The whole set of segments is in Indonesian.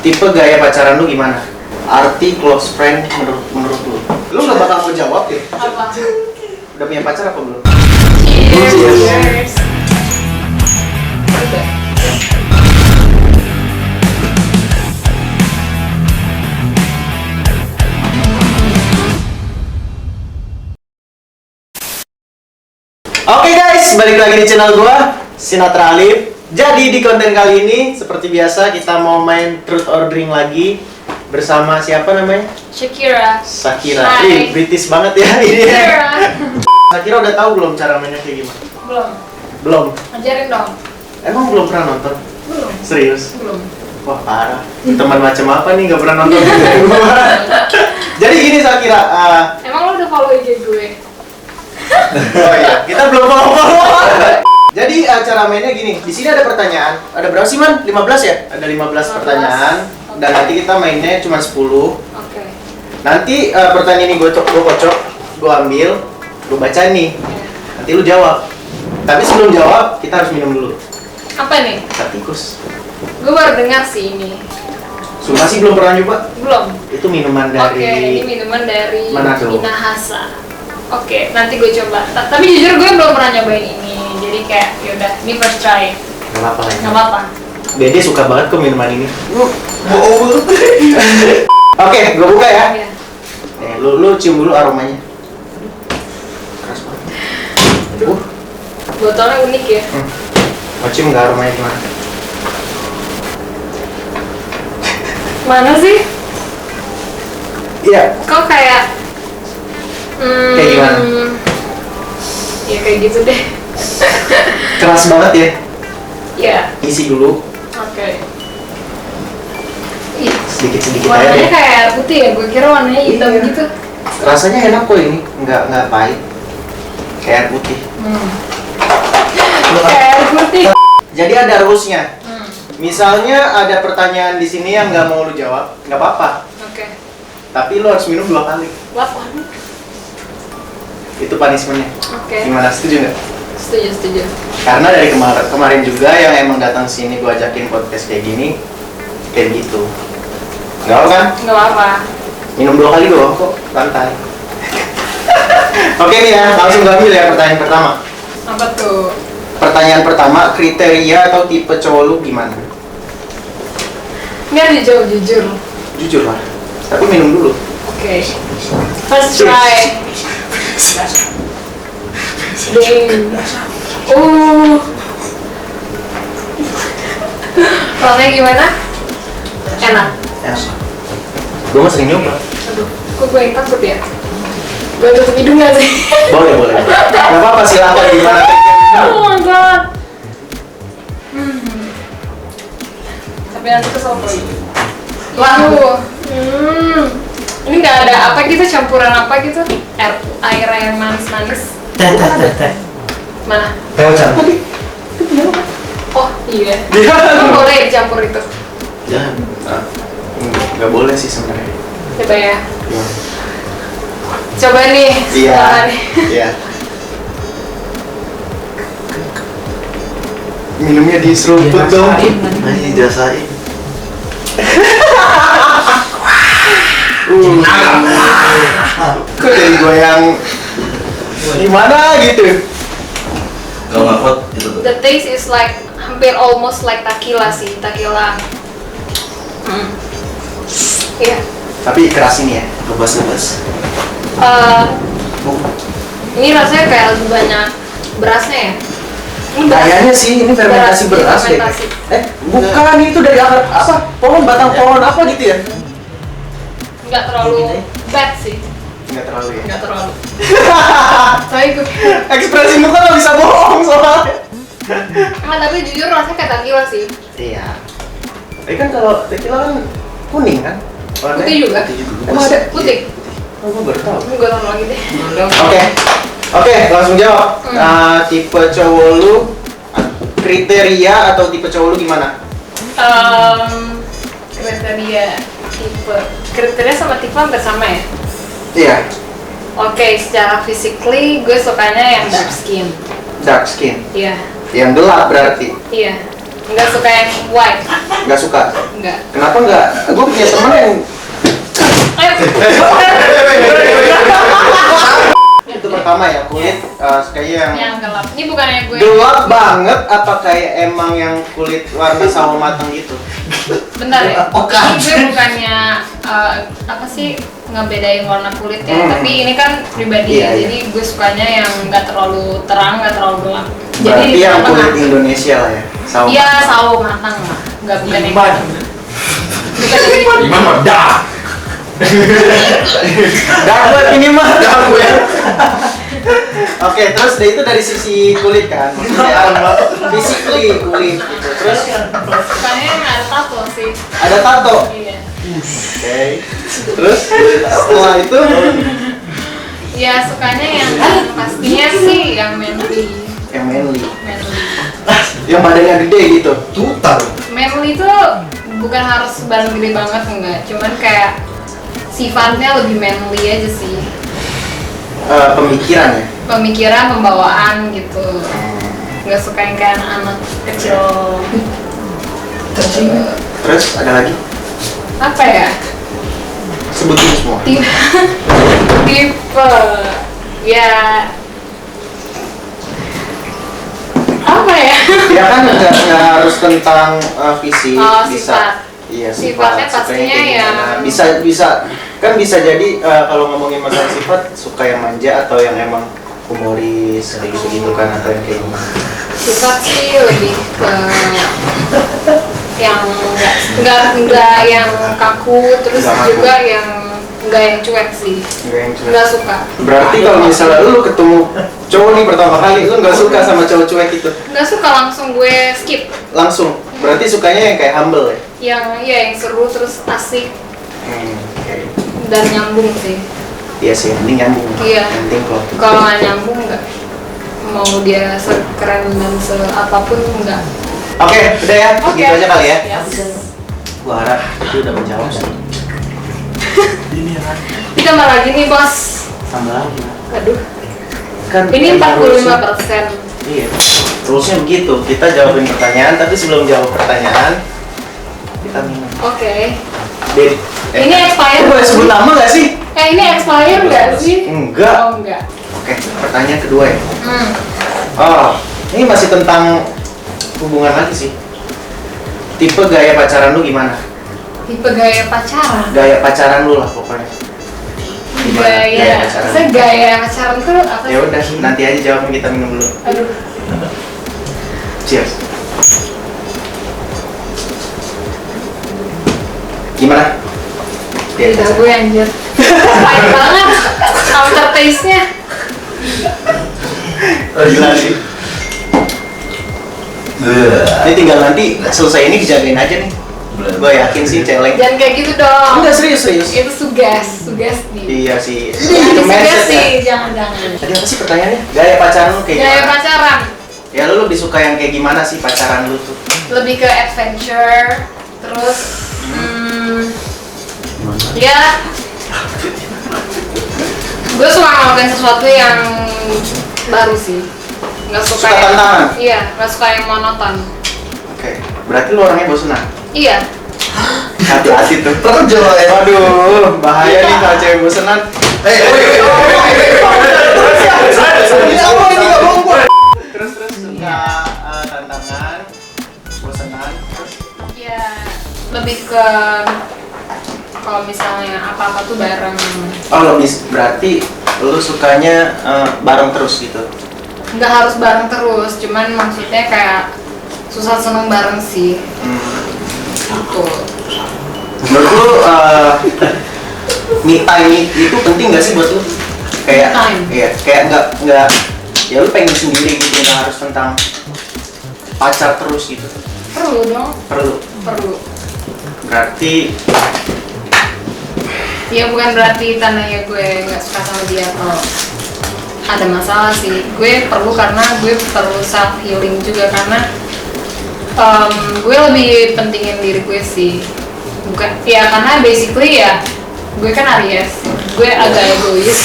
tipe gaya pacaran lu gimana? Arti close friend menurut lu? Lu nggak bakal aku jawab ya? Apa? Udah punya pacar apa belum? Cheers. Udah. Oke guys, balik lagi di channel gua, Sinatra Alif. Jadi di konten kali ini seperti biasa kita mau main truth or drink lagi bersama siapa namanya? Shakira. Shakira. Hai. Ih, British banget ya ini. Shakira. Shakira udah tahu belum cara mainnya kayak gimana? Belum. Belum. Ajarin dong. Emang belum pernah nonton? Belum. Serius? Belum. Wah parah. Teman macam apa nih nggak pernah nonton? Jadi gini Shakira. Emang lo udah follow IG gue? Oh iya, kita belum follow. Jadi cara mainnya gini, di sini ada pertanyaan. Ada berapa sih Man? 15 ya? Ada 15 pertanyaan. Dan nanti kita mainnya cuma 10. Oke. Nanti pertanyaan ini gue kocok, gue ambil, gue baca nih. Nanti lu jawab. Tapi sebelum jawab, kita harus minum dulu. Apa nih? Tikus. Gue baru dengar sih ini. Sumpah sih belum pernah nyoba. Belum. Itu minuman Oke, dari ini minuman dari Manado. Minahasa. Oke, nanti gue coba. Tapi jujur gue belum pernah nyobain ini. Jadi kayak yaudah, ini first try. Gak apa-apa lah. Gak apa-apa. Dede suka banget kok minuman ini. Oke, gue buka ya. Iya. Nih, lu cium dulu aromanya. Keras banget. Botolnya unik ya. Mau cium nggak aromanya gimana? Mana sih? Iya. Kok kayak Kayak gimana? Ya kayak gitu deh. Keras banget ya. Ya. Isi dulu. Oke. Ih, Sedikit-sedikit aja warnanya deh. kayak air putih ya. Gue kira warnanya hitam Iya. gitu. Rasanya enak kok ini. Nggak pahit. Kayak air putih. Kayak air putih. Jadi ada rulesnya. Hmm. Misalnya ada pertanyaan di sini yang nggak mau lu jawab, nggak apa-apa. Oke. Tapi lu harus minum 2 kali. Wah. Itu punishmentnya. Oke. Gimana, setuju nggak? Setuju. Karena dari kemarin juga yang emang datang sini gua ajakin podcast kayak gini, kayak gitu. Nggak apa kan? Nggak apa-apa. Minum 2 kali doang kok, santai. Oke nih ya, langsung gua ambil ya pertanyaan pertama. Apa tuh? Pertanyaan pertama, kriteria atau tipe cowok lu gimana? Nggak dijawab jujur. Jujur lah, tapi minum dulu. Oke. First try. Ding. Rasanya gimana? Enak. Ya. Gua mah sering nyoba. Aduh, kok gue yang takut ya? Gue tutup hidung gak sih? Boleh. Gak apa-apa, silahkan gimana. Oh my god. Tapi nanti kesel lagi. Waduh. Ini nggak ada apa gitu, campuran apa gitu? Air yang manis-manis. Teh. Mana? Teh cantik. Oh iya. Iya. Emang boleh dicampur itu? Jangan. Nggak boleh sih sebenarnya. Coba ya. Ya. Coba nih. Iya. Coba nih. Iya. Minumnya diseruput dong. Ayo jasain. Kok dari gue yang gimana gitu? Kalau nggak hot itu tuh. The taste is like hampir almost like tequila sih, tequila. Iya. Tapi keras ini ya. Ngebas. Ini rasanya kayak lebih banyak berasnya ya. Ini beras. Kayaknya sih ini fermentasi beras deh. Fermentasi. Bukan itu dari akar apa? Pohon batang pohon apa gitu ya? Nggak terlalu bad sih, Enggak terlalu ya. nggak terlalu. Tapi gue Ekspresi muka nggak bisa bohong soalnya. tapi jujur rasanya kayak tequila sih. Iya. Tapi kan kalau tequila kan kuning kan? Warnanya Putih juga. Emang ada? Putih. Oh, gue baru tahu. Ini gue taruh lagi deh. Oke, langsung jawab. Tipe cowok lu, kriteria atau tipe cowok lu gimana? Kriteria sama tipe hampir sama ya. Iya, Oke, secara physically gue sukanya yang dark skin. dark skin. Iya. Yang gelap berarti. Iya. Nggak suka yang white. Nggak suka. Nggak. Kenapa nggak? Gue punya temen yang itu pertama ya, kulit kayak Yang gelap. Ini bukannya gue. gelap banget apa kayak emang yang kulit warna sawo matang gitu? Bentar ya. Bukan. Ini gue bukannya apa sih ngebedain warna kulit ya. Tapi ini kan pribadi Iya, ya. iya. Jadi gue sukanya yang nggak terlalu terang, nggak terlalu gelap. Berarti di yang tengah-tengah. kulit Indonesia lah ya, sawo Iya, matang. sawo matang lah. Nggak bukan yang Iman. bukan yang Iman mah dah. Dapet ini mah dapet. Oke, terus itu dari sisi kulit kan, maksudnya physically kulit gitu. Terus sukanya yang ada tato sih. ada tato. Iya. Oke. Terus setelah itu Ya sukanya yang pastinya sih yang manly. yang manly, Manly. yang badannya gede gitu. Tutar. Manly itu bukan harus badan gede banget enggak, cuman kayak sifatnya lebih manly aja sih. Pemikiran ya. Pemikiran, pembawaan gitu. Nggak suka yang kayak anak kecil. Terus ada lagi? Apa ya? Sebutin semua. Tipe tipe ya apa ya? Ya kan nggak harus tentang fisik, Oh, bisa. sifat. Iya, Sifatnya sukanya pastinya kayak yang- gimana. bisa kan bisa jadi kalau ngomongin masalah sifat suka yang manja atau yang emang humoris kayak gitu kan, atau yang kayak gimana. Sifat sih lebih ke yang nggak yang kaku, terus Nggak kaku. juga yang nggak yang cuek sih. Nggak yang cuek. Nggak suka. Berarti kalau misalnya lu ketemu cowok nih pertama kali, lu nggak suka sama cowok cuek itu, Nggak suka langsung gue skip. langsung. Berarti sukanya yang kayak humble ya. Yang seru terus asik Oke. dan nyambung sih. Iya sih, yang penting nyambung. Iya. Yang penting kok. Kalau nggak nyambung nggak mau dia sekeren dan seapapun nggak. Oke, udah ya. Oke. Gitu aja kali ya. Yes. Gua harap itu udah menjawab sih. Ditambah lagi nih bos. Tambah lagi. Aduh. Kan Ini emang 45%. Iya. Terusnya begitu. Kita jawabin pertanyaan, tapi sebelum jawab pertanyaan kita minum. Oke. Dit. Ini expired Boleh nggak sebut sih? nama nggak sih? Ini expired nggak sih? Enggak. Oh enggak. Oke, pertanyaan kedua ya. Hmm. Oh, ini masih tentang hubungan lagi sih. Tipe gaya pacaran lu gimana? Tipe gaya pacaran. Gaya pacaran lu lah pokoknya. Gimana Gaya. pacaran? Saya gaya pacaran tuh apa sih? Ya udah, nanti aja jawabnya, kita minum dulu. Aduh. Cheers. Gimana? Lidah gue anjir. Pahit banget. Aftertaste-nya. Oh, gila sih. Ini tinggal nanti selesai ini dijagain aja nih. Gue yakin sih celeng. Jangan kayak gitu dong. Enggak, serius. Itu sugesti. Iya sih. Itu Itu mindset sugesti, ya. jangan-jangan. Tadi apa sih pertanyaannya? Gaya pacaran lu kayak Gaya gimana? pacaran Ya lu lebih suka yang kayak gimana sih pacaran lu tuh? lebih ke adventure, terus ya gue suka ngelakuin sesuatu yang baru sih. Nggak suka Suka tantangan? Iya, nggak suka yang monoton. Oke. Berarti lu orangnya bosenan? Iya. Hati-hati tuh. Terjol ya. Waduh, bahaya nih kalau cewek bosenan. Terus suka tantangan, bosenan, terus Ya lebih ke kalau misalnya apa-apa tuh bareng. oh lebih berarti lu sukanya bareng terus gitu. Nggak harus bareng terus, cuman maksudnya kayak susah seneng bareng sih. Gitu. Menurut lu me time itu penting nggak sih buat lu? Kayak Me time? iya, kayak nggak ya lu pengen sendiri gitu, nggak harus tentang pacar terus gitu. Perlu dong, Perlu. perlu. Berarti Ya bukan berarti tandanya gue nggak suka sama dia kalau ada masalah sih. Gue perlu karena gue perlu self healing juga, karena gue lebih pentingin diri gue sih. Bukan ya, karena basically ya gue kan Aries, gue agak egois,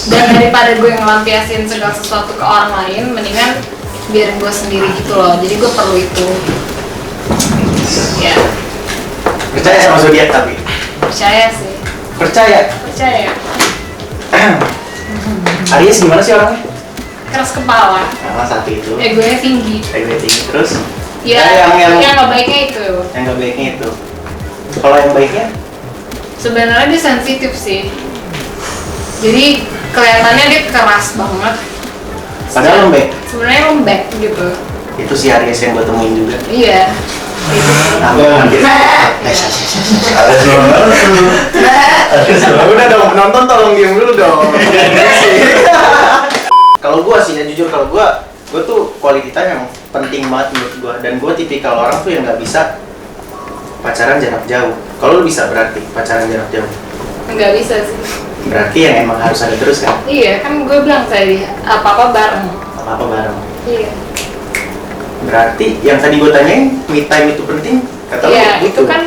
dan daripada gue ngelampiasin segala sesuatu ke orang lain, mendingan biarin gue sendiri gitu loh. Jadi gue perlu itu. Ya, Percaya sama zodiak tapi? percaya sih. Percaya. Percaya. Aries gimana sih orangnya? Keras kepala. Nah, satu itu. Egonya tinggi. Ego tinggi. Terus? Ya, yang nggak baiknya itu. yang nggak baiknya itu. Kalau yang baiknya? Sebenarnya dia sensitif sih. Jadi kelihatannya dia keras banget. Padahal lembek. Sebenarnya lembek gitu. Itu si Aries yang gue temuin juga. Iya. Itu sih. Nah, gue ngambil. Udah dong, penonton tolong diem dulu dong. Kalau gue sih, ya jujur kalau gue tuh quality time yang penting banget menurut gue. Dan gue tipikal orang tuh yang nggak bisa pacaran jarak jauh. Kalau lu bisa berarti pacaran jarak jauh. Nggak bisa sih. Berarti yang emang harus ada terus kan? Iya, kan gue bilang tadi apa-apa bareng. Apa-apa bareng. Iya. Berarti yang tadi gue tanyain, me time itu penting? Kata lu Iya, gitu. itu kan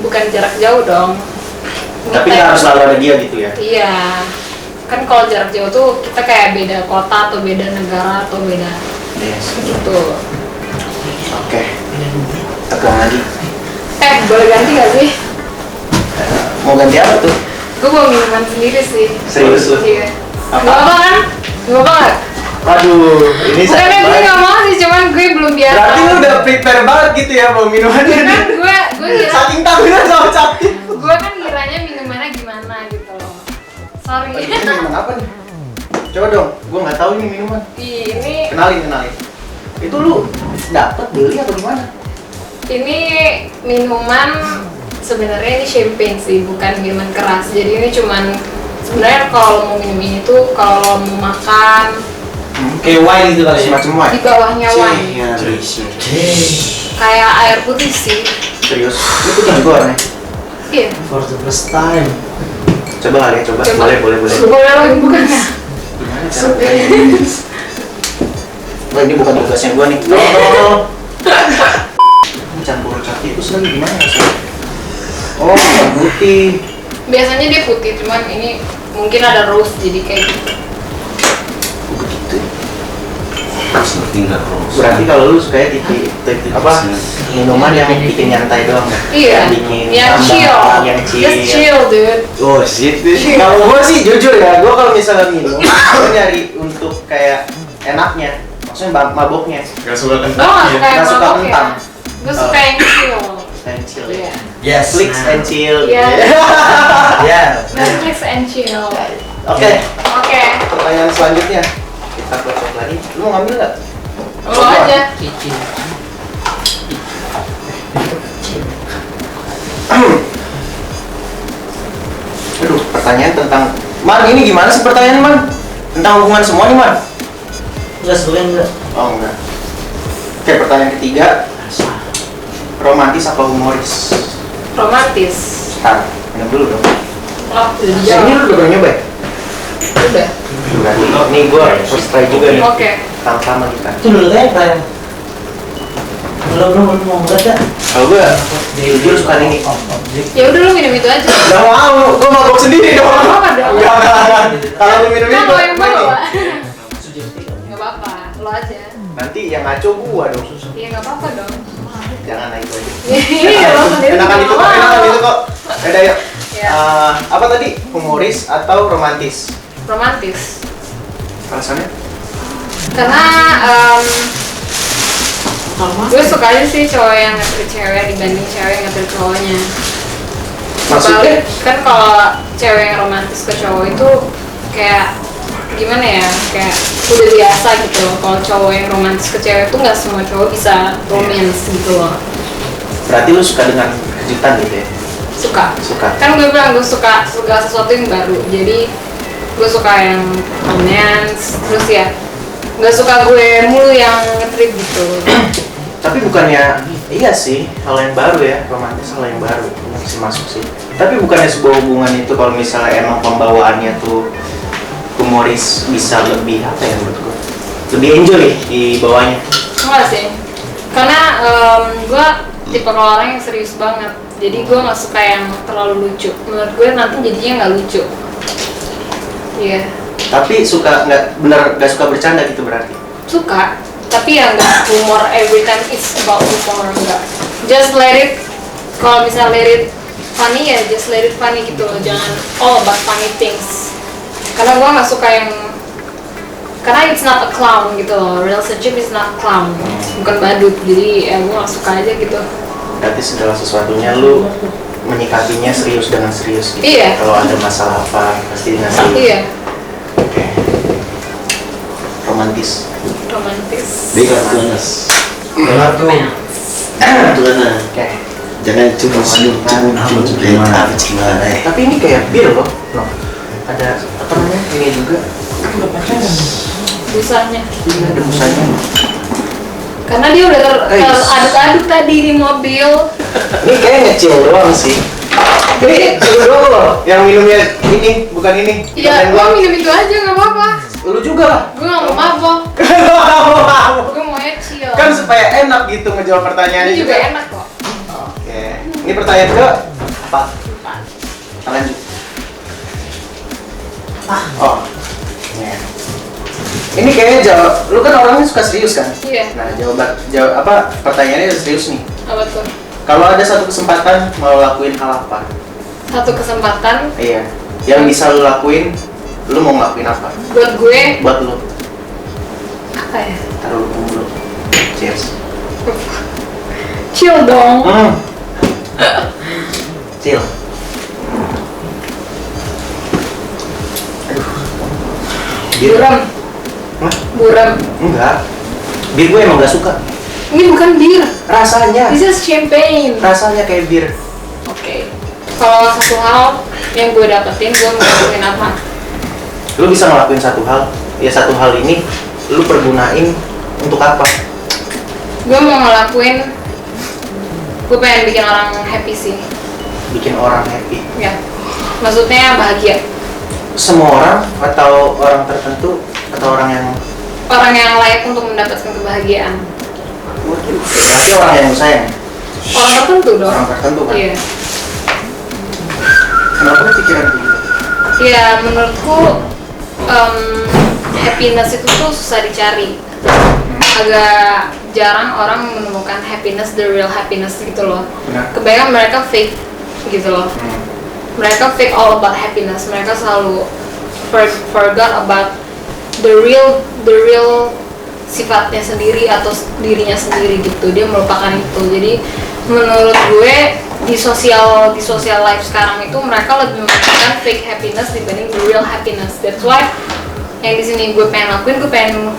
bukan jarak jauh dong. Tapi Kita- nggak harus selalu ada dia gitu ya? Iya. Kan kalau jarak jauh tuh kita kayak beda kota atau beda negara atau beda Yes. gitu. Oke. Tegang lagi. Boleh ganti gak sih? Mau ganti apa tuh? Gue mau minuman sendiri sih. Serius lu? Iya. Apa? Gak apa kan? Gak apa nggak? Aduh, ini Bukannya sakit gue banget. gak mau sih, cuman gue belum biasa. Berarti lu udah prepare banget gitu ya bawa minumannya Kan nih? gue kira, Saking takutnya sama cantik. gue kan kiranya minumannya gimana gitu loh. Sorry. Ini minuman apa nih? Coba dong, gue nggak tahu ini minuman. Ini Kenalin. Itu lu dapet beli atau gimana? ini minuman sebenarnya ini champagne sih, bukan minuman keras. Jadi ini cuman sebenarnya kalau mau minum ini tuh kalau mau makan Kayak wine gitu kali ya? Semacam wine. di bawahnya wine. Kayak air putih sih. Serius? Ini putih juga warnanya. Iya. For the first time. Coba kali ya, coba. Coba. Boleh. Boleh lagi bukan ya? Gimana caranya? Wah, ini bukan tugasnya gue nih. No. Campur cantik itu lagi gimana sih? Oh, bukan putih. Biasanya dia putih, cuman ini mungkin ada rose jadi kayak gitu. Begitu. Terus tinggal terus. Berarti kalau lu suka tipe apa? Minuman yang bikin nyantai doang ya? Iya. Yang chill. Yang chill. Just chill, dude. Oh shit. Kalau gue sih jujur ya, gue kalau misalnya minum, gue nyari untuk kayak enaknya, maksudnya maboknya. Gak suka Lo nggak suka yang Nggak suka mabok ya? kentang. Gue suka yang chill. And chill ya. Iya. Yes. Netflix and chill. Iya. Ya. Netflix and chill. Oke, Oke. pertanyaan selanjutnya kita cocok lagi. Lu mau ngambil nggak? Lo aja. Aduh, pertanyaan tentang Man, ini gimana sih pertanyaannya Man? Tentang hubungan semua nih Man? Enggak sebenarnya enggak. Oh enggak. Oke, pertanyaan ketiga, romantis apa humoris? Romantis. Ntar, minum dulu dong. Oh, udah Ini dijawab. lu udah pernah nyoba ya? Udah. Berarti nih gue first try juga nih. Oke. Sama-sama kita. Itu dulu tanya. Belum mau enggak. Kalau gue jujur suka ini. Ya udah lu minum itu aja. Gak mau, gue mabok sendiri dong. Apa dong? Enggak. Kalau lu minum ini Kan lo yang gue bawa. ini. Gak apa-apa, lo aja. Nanti yang ngaco gua dong. Iya gak apa-apa dong. Jangan naik aja. Iya lo sendiri. Enakan itu kok, enakan itu kok. Yaudah yuk. Ya. Apa tadi? Humoris atau romantis? Romantis. Alasannya? Karena gue suka aja sih cowok yang nge-treat cewek dibanding cewek yang nge-treat cowoknya. Maksudnya? Apalagi kan kalau cewek yang romantis ke cowok itu kayak gimana ya, kayak udah biasa gitu loh. Kalau cowok yang romantis ke cewek tuh nggak semua cowok bisa romance gitu loh. Berarti lu suka dengan kejutan gitu ya? Suka. Kan gue bilang gue suka segala sesuatu yang baru, jadi gue suka yang romance, terus ya nggak suka gue mulu yang nge-treat gitu. Tapi bukannya, iya sih, hal yang baru ya, romantis hal yang baru, masih masuk sih. Tapi bukannya sebuah hubungan itu kalau misalnya emang pembawaannya tuh humoris bisa lebih apa ya menurut gue? Lebih enjoy di bawahnya. Enggak sih, karena gue tipe kalau orang yang serius banget, jadi gue nggak suka yang terlalu lucu. Menurut gue nanti jadinya nggak lucu. Iya. Tapi suka nggak suka bercanda gitu berarti? Suka, tapi ya nggak humor every time it's about humor, enggak. just let it, kalau misalnya let it funny ya just let it funny gitu loh, jangan all about funny things. Karena gue nggak suka yang, karena it's not a clown gitu loh, relationship is not clown, bukan badut, jadi ya gue nggak suka aja gitu. Berarti segala sesuatunya lu menyikapinya serius dengan serius gitu. Iya. Kalau ada masalah apa pasti dinasihatin. Iya, Oke. Romantis. Bega tuanas. Benar tuh. Tuana. Oke. Jangan cuma senyum-senyum apa gimana ya? Tapi ini kayak bir loh. No. Ada apa namanya? Ini juga. Aku udah pacaran. busanya. Iya, ada busanya. Karena dia udah teraduk-aduk tadi di mobil. Ini kayak ngecil doang sih. Ini lu doang loh yang minumnya ini, bukan ini. Iya, gua minum itu aja nggak apa-apa. Lu juga lah. Gue nggak mau mabok. Gue mau chill. Kan supaya enak gitu ngejawab pertanyaannya Ini juga enak kok. Oke. Ini pertanyaan ke apa? Lanjut. Oh. Ya. Ini kayaknya jawab. Lu kan orangnya suka serius kan? Iya. Nah, jawab apa? Pertanyaannya serius nih. Apa tuh? Kalau ada satu kesempatan mau lakuin hal apa? Satu kesempatan Iya. Yang bisa lu lakuin, lu mau ngelakuin apa? buat gue Buat lu. apa ya? Taruh lu dulu. Cheers. Chill dong. Chill. Buram. Hah? Buram. Enggak. Bir gue emang gak suka. Ini bukan bir. Rasanya. This is champagne. Rasanya kayak bir. Oke. Kalau satu hal yang gue dapetin, gue mau ngelakuin apa? Lu bisa ngelakuin satu hal. Ya satu hal ini lu pergunain untuk apa? Gue mau ngelakuin, gue pengen bikin orang happy sih. Bikin orang happy. Ya. Maksudnya bahagia. Semua orang atau orang tertentu atau orang yang Layak untuk mendapatkan kebahagiaan. berarti orang yang sayang. Orang tertentu dong. Orang tertentu kan. Iya. Kenapa lu pikiran gitu? Ya menurutku happiness itu tuh susah dicari. Agak jarang orang menemukan happiness, the real happiness gitu loh. Benar. Kebanyakan mereka fake gitu loh. Mereka fake all about happiness. Mereka selalu forgot about the real sifatnya sendiri atau dirinya sendiri gitu. Dia melupakan itu. Jadi menurut gue di sosial life sekarang itu mereka lebih mementingkan fake happiness dibanding the real happiness. That's why yang di sini gue pengen lakuin, gue pengen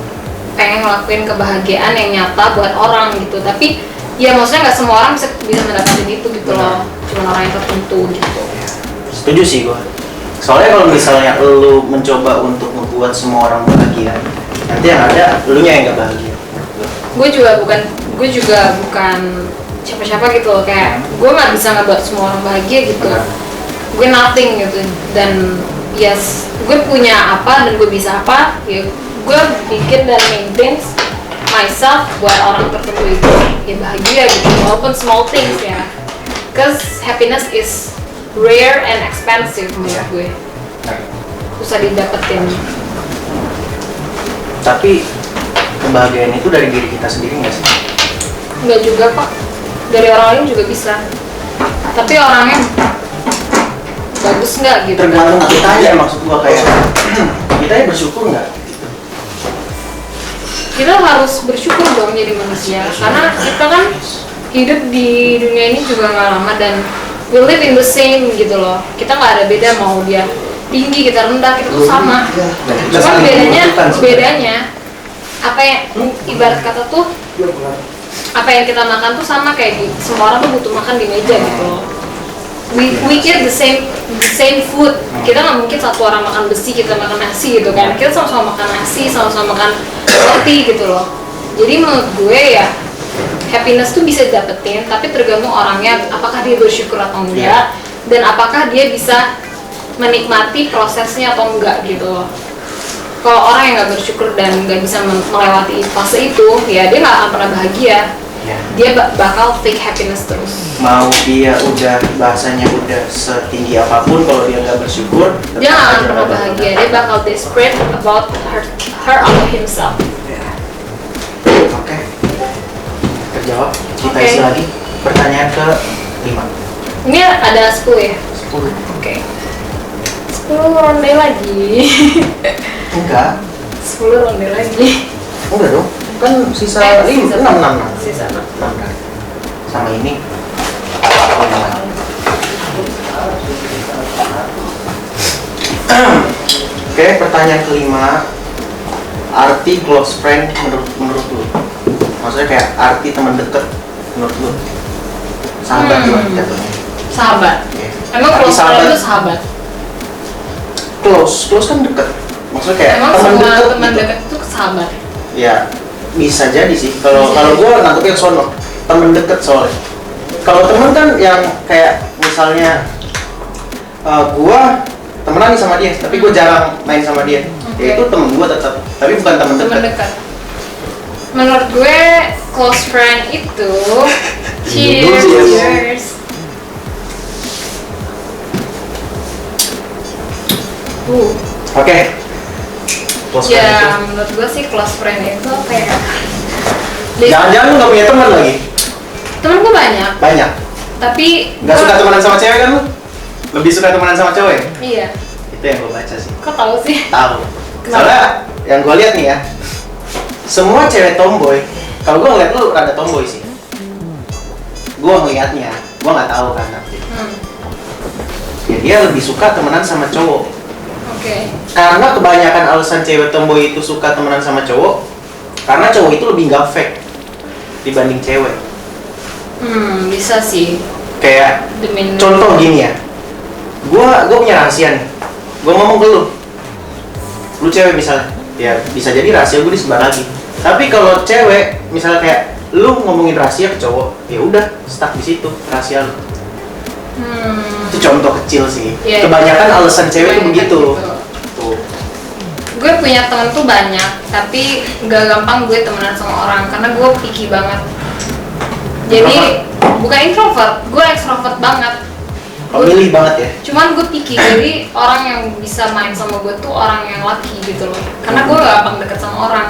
ngelakuin kebahagiaan yang nyata buat orang gitu. Tapi ya maksudnya nggak semua orang bisa mendapatkan itu gitu loh. Cuma orang yang tertentu gitu. Setuju sih gue. Soalnya kalau misalnya lu mencoba untuk membuat semua orang bahagia, nanti yang ada elunya yang gak bahagia. Gue juga bukan siapa-siapa gitu loh, kayak gue nggak bisa ngebuat semua orang bahagia gitu. Gue nothing gitu, dan yes, gue punya apa dan gue bisa apa, ya gue bikin dan maintain myself buat orang tertentu itu ya bahagia gitu, walaupun small things ya. Cause happiness is rare and expensive menurut gue, susah didapetin. Tapi kebahagiaan itu dari diri kita sendiri nggak sih? Enggak juga pak, dari orang lain juga bisa. Tapi orangnya bagus nggak gitu? Tergantung kitanya, maksud gua kayak kita bersyukur nggak? Kita harus bersyukur dong jadi manusia, karena kita kan hidup di dunia ini juga nggak lama dan we live in the same gitu loh. Kita nggak ada beda mau dia tinggi kita rendah, kita tuh sama. Cuma bedanya apa yang ibarat kata tuh apa yang kita makan tuh sama kayak semua orang tuh butuh makan di meja gitu loh. We eat the same food. Kita nggak mungkin satu orang makan besi kita makan nasi gitu kan. Kita sama-sama makan nasi, sama-sama makan roti gitu loh. Jadi menurut gue ya happiness tuh bisa dapetin, tapi tergantung orangnya apakah dia bersyukur atau enggak, dan apakah dia bisa menikmati prosesnya atau enggak gitu loh. Kalau orang yang nggak bersyukur dan nggak bisa melewati fase itu, ya dia nggak akan pernah bahagia. Dia bakal fake happiness terus. Mau dia udah bahasanya udah setinggi apapun, kalau dia nggak bersyukur, Dia nggak akan pernah bahagia. Dia bakal desperate about her or himself. Oke. Terjawab. Kita Oke. isi lagi. Pertanyaan ke 5. Ini ada 10 ya? 10. Oke. 10 ronde lagi. Enggak. 10 ronde lagi. Enggak dong. Kan sisa 6. Sisa 6. Kan. Sama ini. Oke, pertanyaan kelima. Arti close friend menurut lu? Maksudnya kayak arti teman dekat menurut lu? Sahabat juga jatuhnya. Sahabat. Oke. Emang Arti close friend itu sahabat? Close kan deket. Maksudnya kayak Emang teman semua deket teman gitu. dekat itu sahabat? Ya, bisa jadi sih. Kalau gue nangkepnya sono, temen deket soalnya. Kalau temen kan yang kayak misalnya gue temenan nih sama dia, tapi gue jarang main sama dia. Oke. Ya itu temen gue tetap, tapi bukan temen Teman deket. dekat. Menurut gue close friend itu Cheers. cheers. Oke. Close friend itu. Ya menurut gue sih close friend itu kayak Jangan-jangan lu gak punya teman lagi? temen gue banyak, Banyak. tapi Gak gua- suka temenan sama cewek kan lu? Lebih suka temenan sama cowok ya? Iya, Itu yang gue baca sih. kok tahu sih? Tahu. Kenapa? Soalnya yang gue lihat nih ya, semua cewek tomboy. Kalau gue ngeliat lu rada tomboy sih. Gue ngeliatnya, gue nggak tahu kan tapi. Ya dia lebih suka temenan sama cowok. Oke. Karena kebanyakan alasan cewek tomboy itu suka temenan sama cowok, karena cowok itu lebih nggak fake dibanding cewek. Bisa sih. Kayak Demi contoh gini ya, gue punya rahasia nih. Gue ngomong ke lu cewek misalnya, ya bisa jadi rahasia gue disebar lagi. Tapi kalau cewek, misalnya kayak lu ngomongin rahasia ke cowok, ya udah stuck di situ rahasia lu. Itu contoh kecil sih. Iya, Kebanyakan alasan cewek tuh begitu. Tuh. Gue punya temen tuh banyak, tapi gak gampang gue temenan sama orang karena gue picky banget. Jadi bukan introvert, gue extrovert banget. Pemilih banget ya. Cuman gue picky, jadi orang yang bisa main sama gue tuh orang yang lucky gitu loh. Karena gue gak gampang deket sama orang.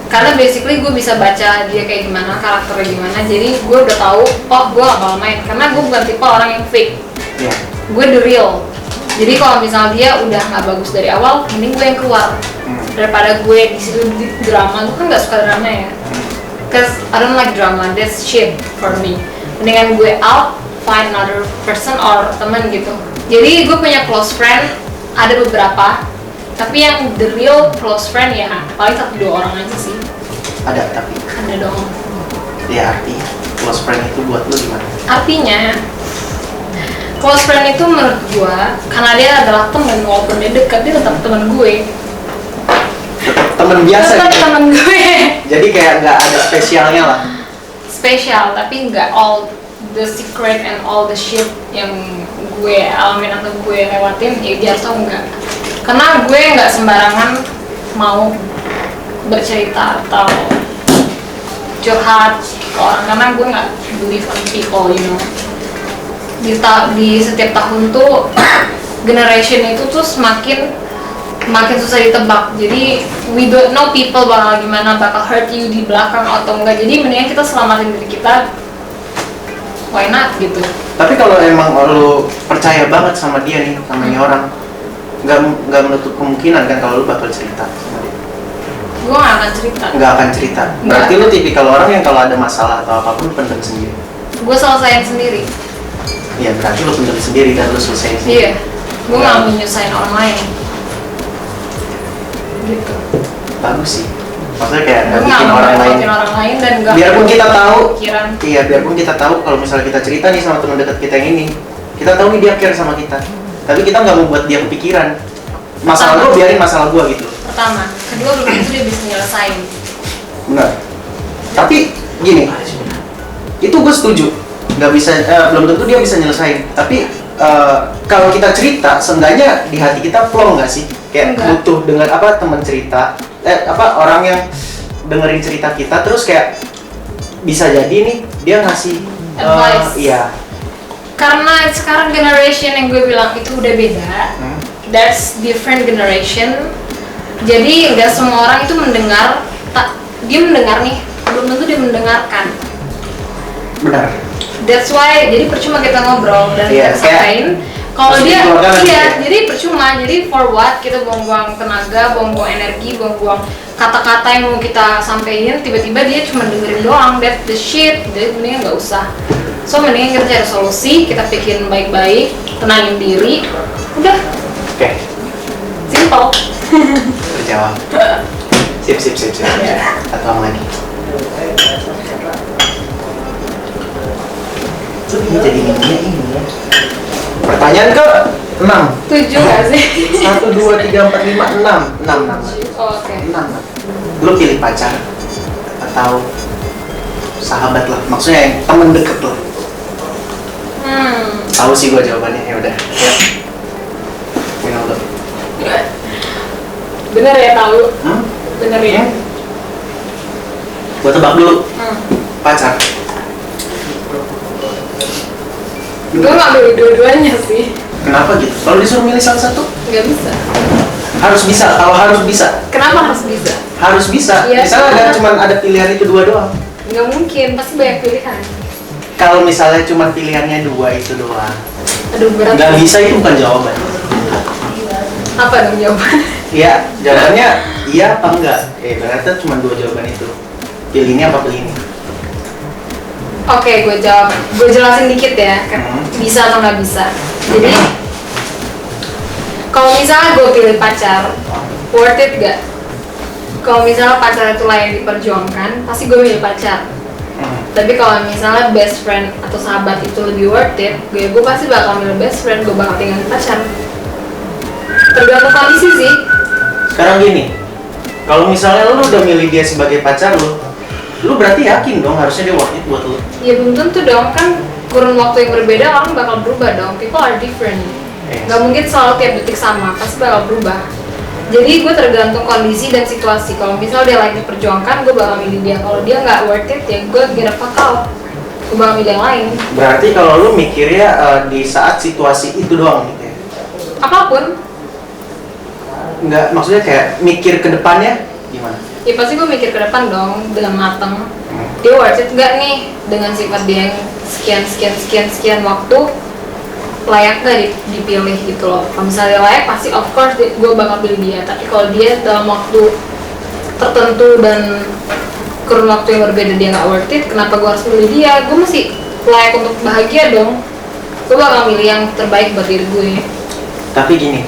Karena basically gue bisa baca dia kayak gimana, karakternya gimana. Jadi gue udah tahu, oh gue gak bakal main. Karena gue bukan tipe orang yang fake. Iya. Gue the real. Jadi kalau misalnya dia udah nggak bagus dari awal, mending gue yang keluar daripada gue di situ di drama. Gue kan nggak suka drama ya. Cause I don't like drama, that's shit for me. Mendingan gue out, find another person or teman gitu. Jadi gue punya close friend, ada beberapa. Tapi yang the real close friend ya paling 1-2 orang aja sih. Ada tapi. Ada dong. Ya artinya close friend itu buat lu gimana? Artinya close friend itu menurut gue karena dia adalah temen, walaupun dia dekat dia tetap temen gue. Temen biasa Tetap gitu. temen gue. Jadi kayak nggak ada spesialnya lah. Spesial tapi nggak all the secret and all the shit yang gue alamin atau gue lewatin ya dia tau enggak. Karena gue nggak sembarangan mau bercerita atau curhat ke orang karena gue nggak believe on people, you know. Di setiap tahun tuh generation itu tuh makin susah ditebak. Jadi we don't know people bakal gimana, bakal hurt you di belakang atau enggak. Jadi mendingan kita selamatin diri kita, why not gitu. Tapi kalau emang lu percaya banget sama dia nih, sama ini orang, nggak menutup kemungkinan kan kalau lu bakal cerita sama dia. Gue gak akan cerita. Nggak akan cerita. Berarti lu tipikal orang yang kalau ada masalah atau apapun pendam sendiri. Gue selesaiin sendiri. Iya, berarti lu pendam sendiri dan lu selesai sendiri. Iya. Gue gak mau nyusahin orang lain. Gitu. Bagus sih. Maksudnya kayak nggak Gue bikin gak mau orang lain. ngerepotin orang lain dan gak Biarpun kita tahu, pikiran. iya biarpun kita tahu kalau misalnya kita cerita nih sama teman dekat kita yang ini, kita tahu nih dia care sama kita. Tapi kita nggak mau buat dia kepikiran. Masalah gua biarin masalah gua gitu. Pertama, kedua belum tentu dia bisa nyelesain. Benar. Tapi gini, itu gue setuju. Nggak bisa, belum tentu dia bisa nyelesain. Tapi kalau kita cerita, seenggaknya di hati kita plong nggak sih? Kayak Enggak. butuh dengan apa teman cerita, orang yang dengerin cerita kita, terus kayak bisa jadi nih dia ngasih Advice. iya. Karena sekarang generation yang gue bilang itu udah beda. That's different generation. Jadi nggak semua orang itu mendengar, dia mendengar nih, belum tentu dia mendengarkan. Benar. That's why jadi percuma kita ngobrol dan Iya, kita sampaikan kalau harus dia dikeluarkan lagi iya ya. jadi percuma, jadi for what kita buang-buang tenaga, buang-buang energi, buang-buang kata-kata yang mau kita sampaikan, tiba-tiba dia cuma dengerin doang, that the shit, jadi mendingan nggak usah. So mendingan kita cari solusi, kita pikirin baik-baik, tenangin diri, udah Oke, simple. terjawab. Sip. Atau lagi. Ini jadi minumnya ini ya. Pertanyaan ke 6. 7 nggak sih? 1, 2, 3, 4, 5, 6. 6. Oh, oke. 6. Lu pilih pacar atau sahabat lah, maksudnya yang temen deket lah. Tahu sih gua jawabannya, ya udah. Ya. Minum dulu. Bener ya tahu? Bener ya? Gua tebak dulu. Pacar. Gue ngambil dua-duanya sih. Kenapa gitu? Kalau disuruh milih salah satu, Nggak bisa. harus bisa. Kalau harus bisa, Kenapa harus bisa? harus bisa. Iya, Misalnya ada karena- cuman ada pilihan itu dua doang. Nggak mungkin, pasti banyak pilihan. Kalau misalnya cuma pilihannya dua itu doang, Aduh berat. nggak bisa itu bukan jawaban. Apa dong jawaban? Iya, jawabannya iya apa enggak? Berarti cuma dua jawaban itu. Pilih ini apa pilih ini? Oke, gue jawab. Gue jelasin dikit ya, kan bisa atau nggak bisa. Jadi, kalau misalnya gue pilih pacar, worth it gak? Kalau misalnya pacar itu layak diperjuangkan, pasti gue milih pacar. Tapi kalau misalnya best friend atau sahabat itu lebih worth it, gue pasti bakal milih best friend, gue bakal tinggalin pacar. Tergantung kondisi sih. Sekarang gini, kalau misalnya lu udah milih dia sebagai pacar lu berarti yakin dong harusnya dia worth it buat lu. Ya belum tentu dong, kan kurun waktu yang berbeda orang bakal berubah dong. People are different. Yes. Gak mungkin selalu tiap detik sama, pasti bakal berubah. Jadi gue tergantung kondisi dan situasi. Kalau misal dia lagi diperjuangkan, gue bakal milih dia. Kalau dia nggak worth it, ya gue get a fuck out. Gue bakal milih yang lain. Berarti kalau lu mikirnya di saat situasi itu doang gitu ya? Apapun, Nggak, maksudnya kayak mikir ke depannya gimana? ya pasti gue mikir ke depan dong dengan mateng. Dia worth it nggak nih dengan sifat dia yang sekian waktu, layak nggak dipilih gitu loh. Kalau misalnya layak, pasti of course gue bakal pilih dia. Tapi kalau dia dalam waktu tertentu dan kurun waktu yang berbeda dia nggak worth it, kenapa gue harus pilih dia? Gue masih layak untuk bahagia dong. Gue bakal milih yang terbaik buat diri gue. Tapi gini,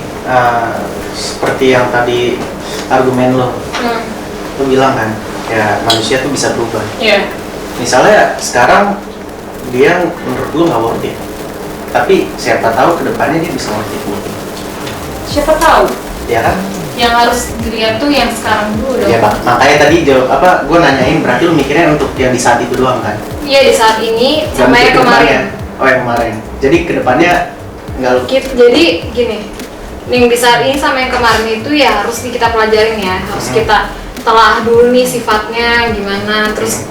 seperti yang tadi argumen lo bilang kan, ya manusia tuh bisa berubah. Iya. Misalnya sekarang dia menurut lu nggak worth it, tapi siapa tahu kedepannya dia bisa worth it buat lu. Siapa tahu? Ya kan? Yang harus dilihat tuh yang sekarang dulu dong. Ya makanya tadi gue nanyain berarti lu mikirnya untuk yang di saat itu doang kan? Iya, di saat ini Nggak sama mikir yang kemarin. kedepannya. Oh yang kemarin. Jadi kedepannya nggak lu. Jadi gini, yang di saat ini sama yang kemarin itu ya harus kita pelajarin ya, harus kita telah dulu nih sifatnya gimana, terus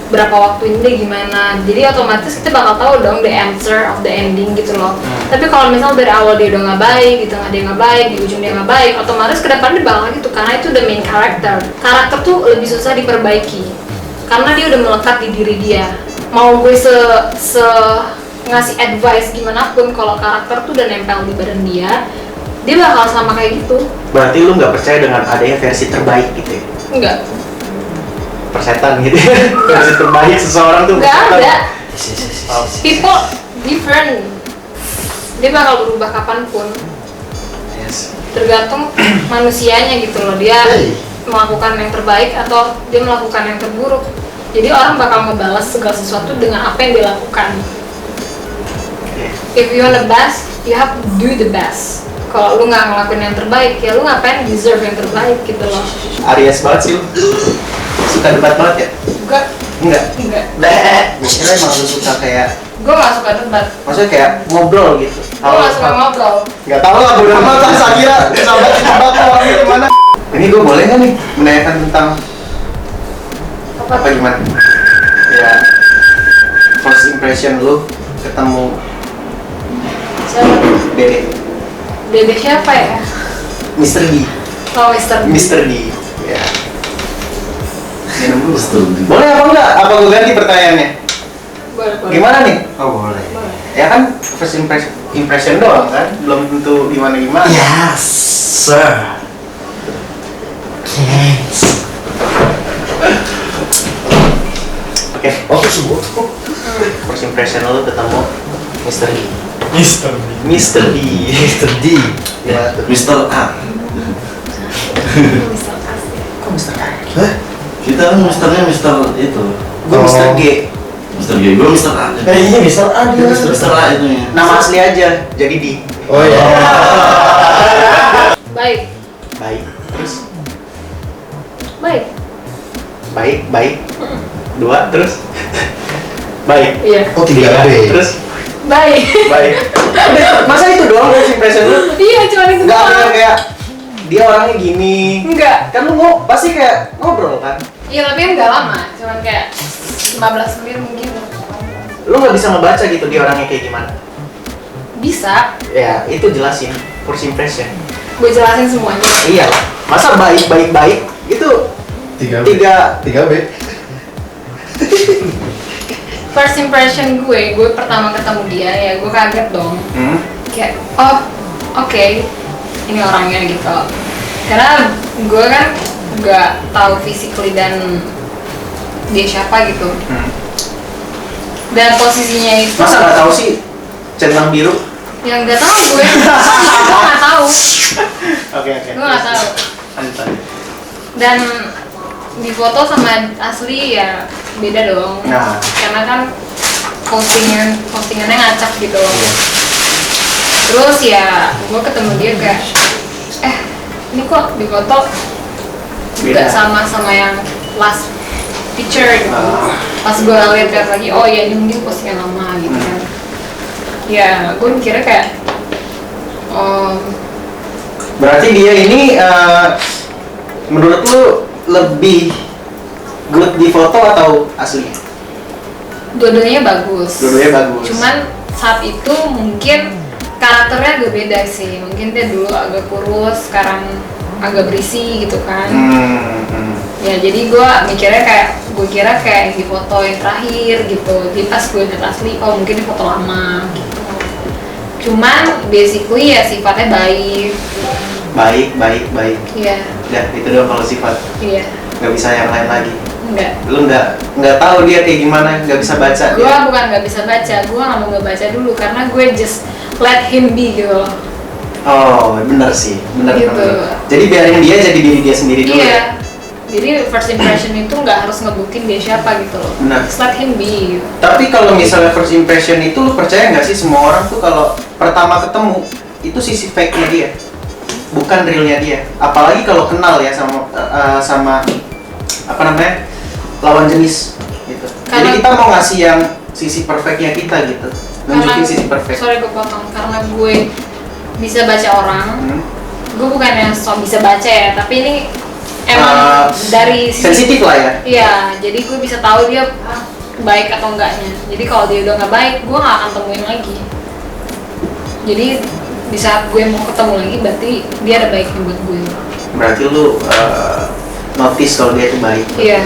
berapa waktu ini deh gimana. Jadi otomatis kita bakal tahu dong the answer of the ending gitu loh. Tapi kalau misal dari awal dia udah nggak baik, di tengah dia nggak baik, di ujung dia nggak baik, otomatis ke depan dia bakal gitu, karena itu the main character. Karakter tuh lebih susah diperbaiki karena dia udah melekat di diri dia. Mau gue se ngasih advice gimana pun, kalau karakter tuh udah nempel di badan dia bakal sama kayak gitu. Berarti lu nggak percaya dengan adanya versi terbaik gitu ya? Enggak. Persetan gitu ya? Versi terbaik seseorang tuh Enggak persetan. ada. Oh. People different. Dia bakal berubah kapanpun. Yes. Tergantung manusianya gitu loh. Dia melakukan yang terbaik atau dia melakukan yang terburuk. Jadi orang bakal ngebalas segala sesuatu dengan apa yang dia lakukan. If you want the best, you have to do the best. Kalau lu nggak ngelakuin yang terbaik, ya lu ngapain deserve yang terbaik gitu loh. Aries banget sih lu. Suka debat banget ya? Enggak. Enggak. Gue kira emang lu suka kayak, Gue nggak suka debat. maksudnya kayak ngobrol gitu. Gue nggak suka ngobrol. Nggak tahu lah, bodo amat lah. Saya kira sahabat debat orangnya gimana. Ini gue boleh nggak nih menanyakan tentang apa gimana? Ya, first impression lu ketemu Siapa? Dede, Dede siapa ya? Mr. D. Oh, Mr. D. Mr. D. Ya. Minum dulu. Mr. D. Boleh apa enggak? Apa gue ganti pertanyaannya? Boleh. Boleh. Gimana nih? Oh boleh. Boleh. Ya kan first impression doang kan, belum tentu gimana. Yes, sir. Thanks. Oke, Oke semua. first impression lo ketemu Mr. D. Mister D. Mr. D. Mister D. Ya, tuh. Mister A. Misal kasih. Kok Mr. A? Hah? Kita kan misternya mister itu. Gue Mr. G. Mister G. Gue mister A. Iya, Mister A dia. Mister A itu ya. Nama asli aja, jadi D. Oh iya. Baik. Baik. Terus? Baik. Baik. 2, terus? Baik. Iya. Oh 3B. Terus? Baik. Baik. Masa itu doang first impression lu? Iya, cuma itu Enggak doang. bener kayak dia orangnya gini. Enggak. Kan lu pasti kayak ngobrol kan? Iya, tapi enggak lama. Cuman kayak 15 menit mungkin. Lu nggak bisa ngebaca gitu dia orangnya kayak gimana? Bisa. Ya, itu jelasin first impression. Gue jelasin semuanya. Iya lah. Masa baik itu 3B. 3 3B. First impression gue pertama ketemu dia ya gue kaget dong. Kayak, oh oke, ini orangnya gitu. Karena gue kan nggak tahu physically dan dia siapa gitu. Dan posisinya itu Masa nggak tahu sih centang biru? yang nggak tahu gue nggak tahu. Oke. Gue nggak tahu. Lanjut. Dan di foto sama asli ya beda dong. Nah. Karena kan postingannya ngacak gitu loh. Iya. Terus ya gue ketemu dia kayak ini kok di foto Beda. nggak sama yang last picture gitu. Ah. Pas gue lihat lagi, oh ya ini mungkin postingan lama gitu kan. Ya gue mikirnya kayak Berarti dia ini menurut lu lebih good di foto atau asli? dua-duanya bagus. Dua-duanya bagus. Cuman saat itu mungkin karakternya agak beda sih. Mungkin dia dulu agak kurus, sekarang agak berisi gitu kan. Ya jadi gue mikirnya gue kira kayak di foto yang terakhir gitu. Jadi pas gue lihat asli, oh mungkin di foto lama gitu. Cuman basically ya sifatnya baik. Baik. Iya. Udah, itu doang kalau sifat. Iya. Nggak bisa yang lain lagi. Enggak. Lu nggak tahu dia kayak gimana, nggak bisa baca. Gue dia. bukan nggak bisa baca, gue nggak mau nggak baca dulu karena gue just let him be gitu loh. Oh, bener sih, bener. Gitu. Jadi biarin dia jadi diri dia sendiri dulu. Iya. Ya? Jadi first impression itu nggak harus ngebuktiin dia siapa gitu loh. Benar. Just let him be. Gitu. Tapi kalau misalnya first impression itu, lu percaya nggak sih semua orang tuh kalau pertama ketemu itu sisi fake-nya dia, bukan realnya dia. Apalagi kalau kenal ya sama apa namanya lawan jenis gitu. Karena- Jadi kita mau ngasih yang sisi perfectnya kita gitu, nunjukin sisi perfect. sorry gue potong karena gue bisa baca orang. Gue bukan yang so bisa baca ya, tapi ini emang dari sensitif lah ya. Iya, jadi gue bisa tahu dia baik atau enggaknya. Jadi kalau dia udah nggak baik, gue nggak akan temuin lagi. Jadi di saat gue mau ketemu lagi, berarti dia ada baiknya buat gue. Berarti lu notice kalau dia tuh baik. Iya.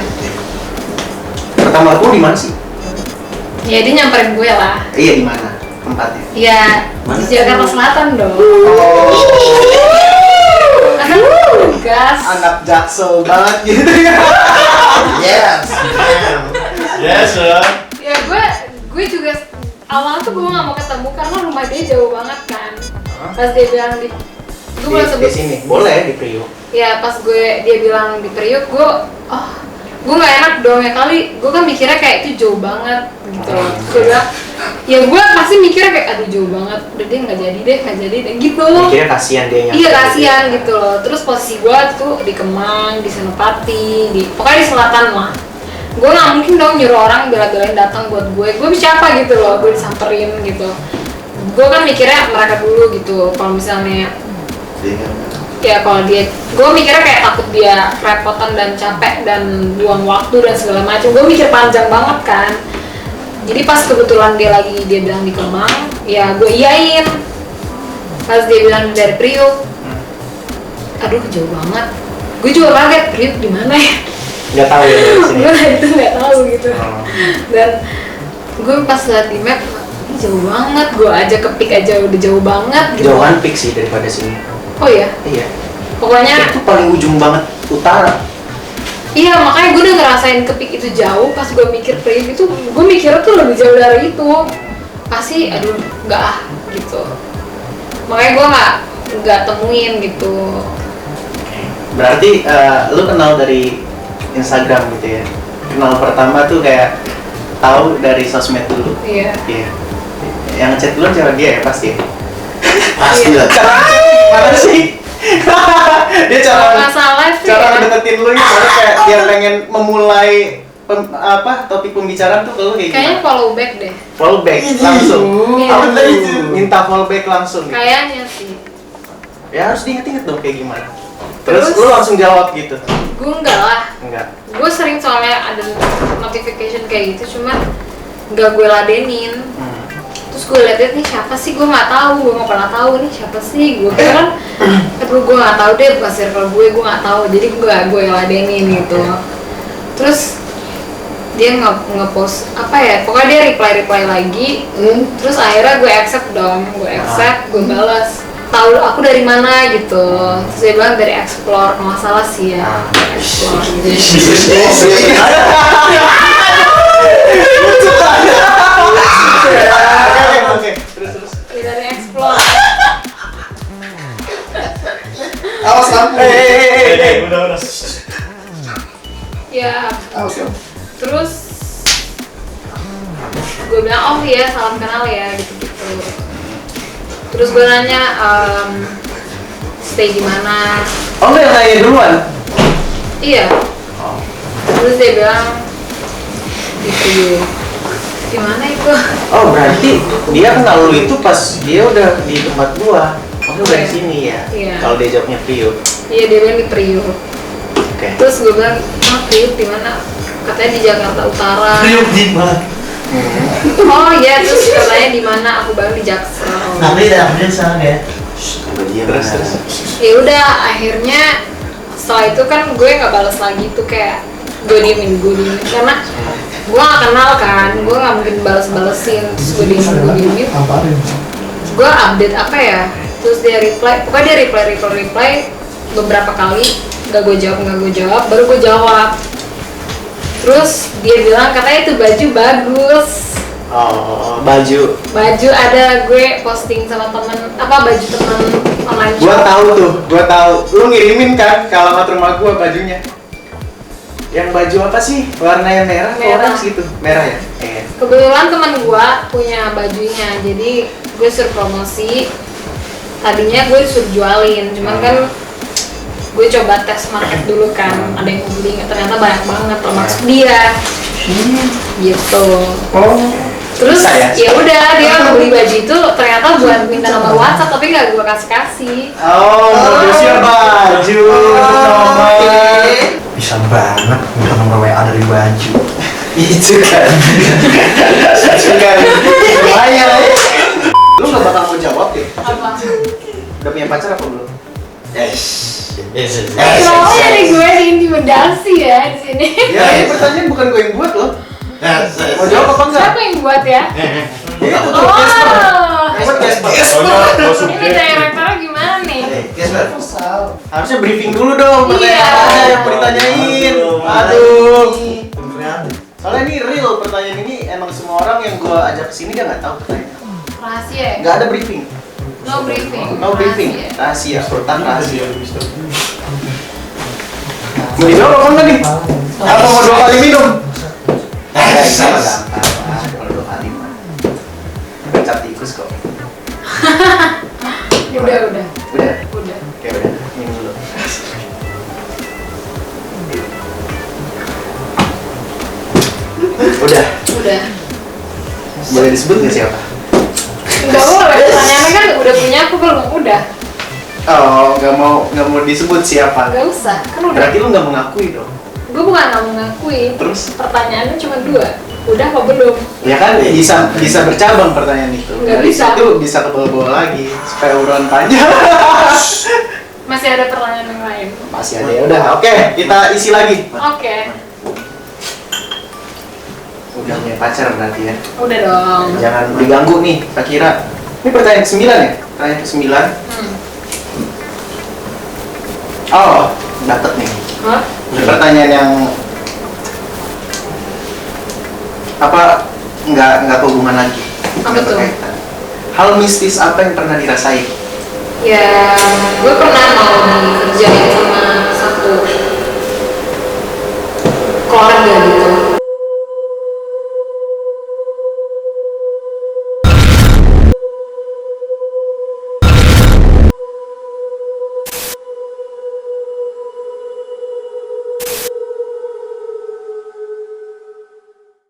Pertama aku di mana sih? Ya dia nyamperin gue lah. Iya, di mana tempatnya? Iya, Mana? di Jakarta Selatan dong. Oh, Karena gas. anak jaksel banget gitu ya. Yes. Yes, sir. Ya gue juga awalnya tuh gue nggak mau ketemu karena rumah dia jauh banget kan. Pas dia bilang gue mau Di sebut sini boleh di Priok. ya pas dia bilang di Priok gue nggak enak dong ya kali gue kan mikirnya kayak itu jauh banget gitu loh. Gue bilang ya gue pasti mikirnya kayak aduh jauh banget udah dia nggak jadi deh gitu loh. Mikirnya kasihan dia nyampe. Iya kasihan gitu loh. Terus posisi gue tuh di Kemang, di Senopati, pokoknya di selatan lah. Gue nggak mungkin dong nyuruh orang bela-belain datang buat gue siapa gitu loh, gue disamperin gitu. Gue kan mikirnya mereka dulu gitu. Kalau misalnya ya kalau gue mikirnya kayak takut dia repotan dan capek dan buang waktu dan segala macam. Gue mikir panjang banget kan. Jadi pas kebetulan dia bilang di Kemang, ya gue iyain. Pas dia bilang dari Priuk, aduh jauh banget. Gue juga kaget, Priuk di mana ya? Nggak tahu ya di sini. Gue itu nggak tahu gitu. Oh. Dan gue pas liat di map ini jauh banget, gue aja ke Peak aja udah jauh banget gitu. Jauhan Peak sih daripada sini. Oh iya? Iya. Pokoknya Itu paling ujung banget utara. iya, makanya gue udah ngerasain ke Peak itu jauh. Pas gue mikir Priok itu, gue mikirnya tuh lebih jauh dari itu. Pasti aduh nggak ah gitu. Makanya gue nggak temuin gitu. Berarti lu kenal dari Instagram gitu ya? Kenal pertama tuh kayak tahu dari sosmed dulu. Iya. Iya. Yang ngechat duluan cewek dia ya pasti. Pasti lah. Cara ngechat gimana sih? Dia Kalau cara nggak salah sih cara ya. ngedeketin lu nya baru kayak dia pengen memulai topik pembicaraan tuh ke lu kayak Kayaknya gimana? follow back deh. Follow back langsung. Iya. Apa tadi itu? Minta follow back langsung. Gitu. Kayaknya sih. Ya harus diinget-inget dong kayak gimana. Terus Terus? lu langsung jawab gitu. Gue enggak lah. Enggak. Gue sering soalnya ada notification kayak gitu, cuman nggak gue ladenin. Terus gue liatin nih siapa sih, gue nggak tahu, gue nggak pernah tahu nih siapa sih. Gue kira kan, aduh gue nggak tahu deh, bukan circle gue nggak tahu. Jadi gue ladenin gitu. Terus dia nge-post apa ya, pokoknya dia reply lagi. Terus akhirnya gue accept dong, gue balas. Tahu aku dari mana gitu. Terus dia bilang dari explore, nggak salah sih ya. Explore gitu. Oke. Terus. Ya, dari explore. Awas lampu. Udah. Ya, Awas ya. terus gue bilang oh iya salam kenal ya gitu-gitu. Terus gue nanya stay di mana? Oh lu yang nanya duluan? Iya. Terus dia bilang di Priok. Di mana itu? Oh berarti dia kenal lu itu pas dia udah di tempat gua. Oh lu dari Iya. sini ya? Iya. Kalau dia jawabnya Priok. Iya dia bilang di Priok. Oke. Terus gue bilang Priok di mana? Katanya di Jakarta Utara. Priuk di mana? Oh iya, terus katanya di mana? Aku bilang di Jaksel. Nanti ada update sekarang ya. Terus. Ya udah akhirnya setelah itu kan gue nggak balas lagi tuh, kayak gue diemin karena gue gak kenal kan, gue nggak mungkin balesin. Terus gue diemin gue update apa ya, terus dia reply, pokoknya dia reply beberapa kali, gak gue jawab, baru gue jawab. Terus dia bilang katanya itu baju bagus. Oh baju. Ada gue posting sama temen, baju temen online shop. Gua tahu. Lu ngirimin kan ke alamat rumah gua bajunya. Yang baju apa sih? Warnanya merah atau Merah. orange gitu? Merah ya? Iya. Kebetulan teman gua punya bajunya, jadi gue suruh promosi. Tadinya gue suruh jualin, cuman kan gue coba tes market dulu kan, ada yang mau beli, ternyata banyak banget termasuk dia. Gitu. Terus Bisa ya? ya udah dia beli baju itu ternyata buat minta nomor WhatsApp, tapi nggak gue kasih. Oh, modusnya baju. Bisa banget minta nomor WA dari baju. Itu kan. Lumayan. Lu nggak bakal mau jawab deh. Apa? Udah punya pacar apa belum? Yes. Kenapa jadi gue diintimidasi ya di sini? Ya, ini pertanyaan bukan gue yang buat loh. Mau jawab apa enggak? Siapa yang buat ya? Itu tuh Casper. Oh, Casper. ini direkturnya gimana nih? Harusnya briefing dulu dong, pertanyaan Iya. apa aja yang mau ditanyain. Aduh. Soalnya ini real pertanyaan ini, emang semua orang yang gue ajak kesini dia nggak tahu pertanyaan. Rahasia ya? Nggak ada briefing. No briefing. No briefing. Rahasia. Rahasia, sultan rahasia. Mau dijawab apa enggak nih? Apa mau 2 kali minum? Bisa lah gampang. Kalau 2 kali mah. Pecat tikus kok. Udah. Udah. Oke udah. Minum dulu. Udah. Boleh disebut nggak siapa? Enggak boleh, pertanyaannya kan udah punya aku belum? Udah. Oh, nggak mau disebut siapa? Enggak usah, kan udah. Berarti lu nggak mengakui dong? Gue bukan nggak mengakui. Terus? Pertanyaannya cuma 2. Udah apa belum? Ya kan bisa bercabang pertanyaan itu. Nggak Dari bisa. situ bisa ke bawah lagi supaya uruan panjang. Masih ada pertanyaan yang lain. Masih ada ya udah. Oke, kita isi lagi. Oke. Udah punya pacar berarti ya. Udah dong. Jangan diganggu nih, Sakira. Ini pertanyaan ke-9 ya? Pertanyaan ke-9. Hmm. Oh, dapet nih. Hah? Ini pertanyaan yang apa? Nggak hubungan lagi. Apa Nggak tuh? berkaitan. Hal mistis apa yang pernah dirasain? Ya, gue pernah mau dikerjain sama satu keluarga gitu.